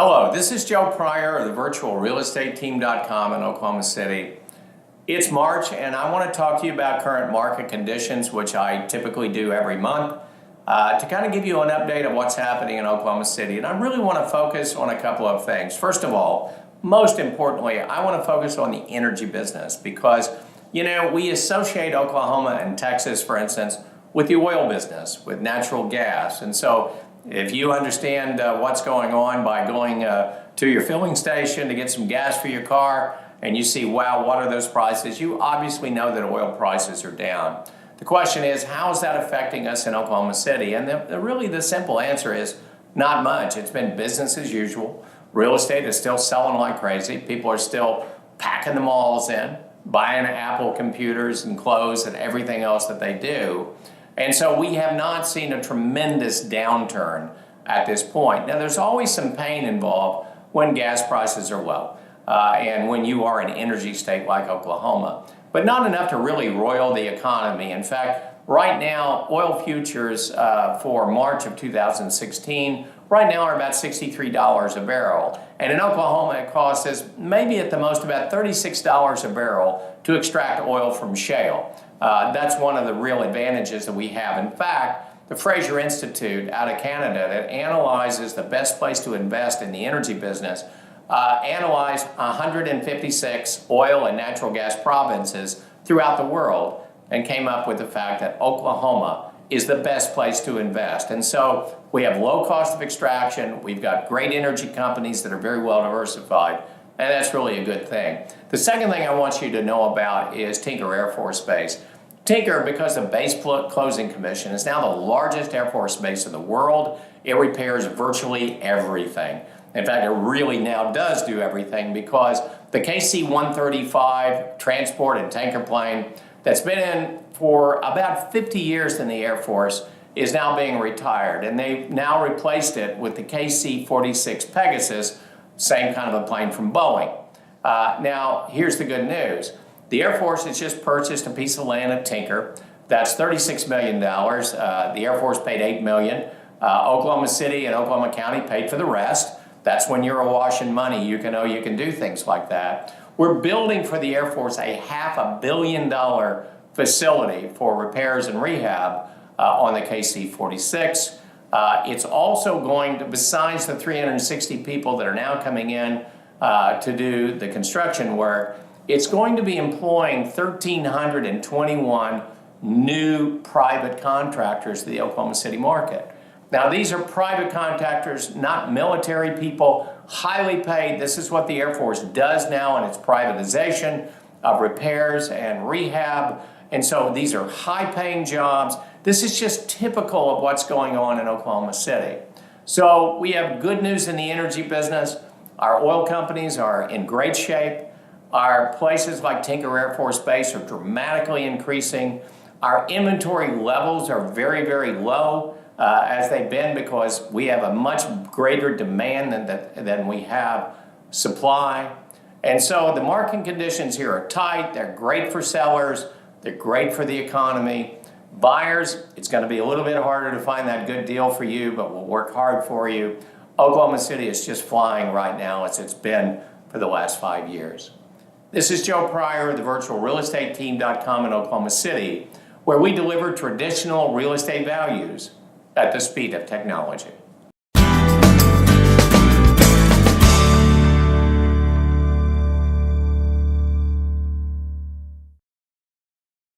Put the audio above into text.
Hello, this is Joe Pryor of the virtualrealestateteam.com in Oklahoma City. It's March and I want to talk to you about current market conditions, which I typically do every month, to kind of give you an update of what's happening in Oklahoma City. And I really want to focus on a couple of things. First of all, most importantly, I want to focus on the energy business because, we associate Oklahoma and Texas, for instance, with the oil business, with natural gas. And so if you understand what's going on by going to your filling station to get some gas for your car and you see, wow, what are those prices? You obviously know that oil prices are down. The question is, how is that affecting us in Oklahoma City? And really the simple answer is not much. It's been business as usual. Real estate is still selling like crazy. People are still packing the malls in, buying Apple computers and clothes and everything else that they do. And so we have not seen a tremendous downturn at this point. Now, there's always some pain involved when gas prices are low and when you are an energy state like Oklahoma, but not enough to really roil the economy. In fact, right now, oil futures for March of 2016 right now are about $63 a barrel. And in Oklahoma, it costs us maybe at the most about $36 a barrel to extract oil from shale. That's one of the real advantages that we have. In fact, the Pryor Institute out of Canada that analyzes the best place to invest in the energy business analyzed 156 oil and natural gas provinces throughout the world and came up with the fact that Oklahoma is the best place to invest. And so we have low cost of extraction, we've got great energy companies that are very well diversified, and that's really a good thing. The second thing I want you to know about is Tinker Air Force Base. Tinker, because the Base Closing Commission is now the largest Air Force base in the world, it repairs virtually everything. In fact, it really now does do everything because the KC-135 transport and tanker plane that's been in for about 50 years in the Air Force is now being retired. And they've now replaced it with the KC-46 Pegasus, same kind of a plane from Boeing. Now, here's the good news. The Air Force has just purchased a piece of land at Tinker. That's $36 million. The Air Force paid $8 million. Oklahoma City and Oklahoma County paid for the rest. That's when you're awash in money. You can do things like that. We're building for the Air Force a $500 million facility for repairs and rehab on the KC-46. It's also going to, besides the 360 people that are now coming in to do the construction work, it's going to be employing 1,321 new private contractors to the Oklahoma City market. Now, these are private contractors, not military people, highly paid. This is what the Air Force does now in its privatization of repairs and rehab. And so these are high-paying jobs. This is just typical of what's going on in Oklahoma City. So we have good news in the energy business. Our oil companies are in great shape. Our places like Tinker Air Force Base are dramatically increasing. Our inventory levels are very, very low as they've been because we have a much greater demand than we have supply. And so the market conditions here are tight. They're great for sellers. They're great for the economy. Buyers, it's going to be a little bit harder to find that good deal for you, but we'll work hard for you. Oklahoma City is just flying right now as it's been for the last 5 years. This is Joe Pryor of the virtualrealestateteam.com in Oklahoma City, where we deliver traditional real estate values at the speed of technology.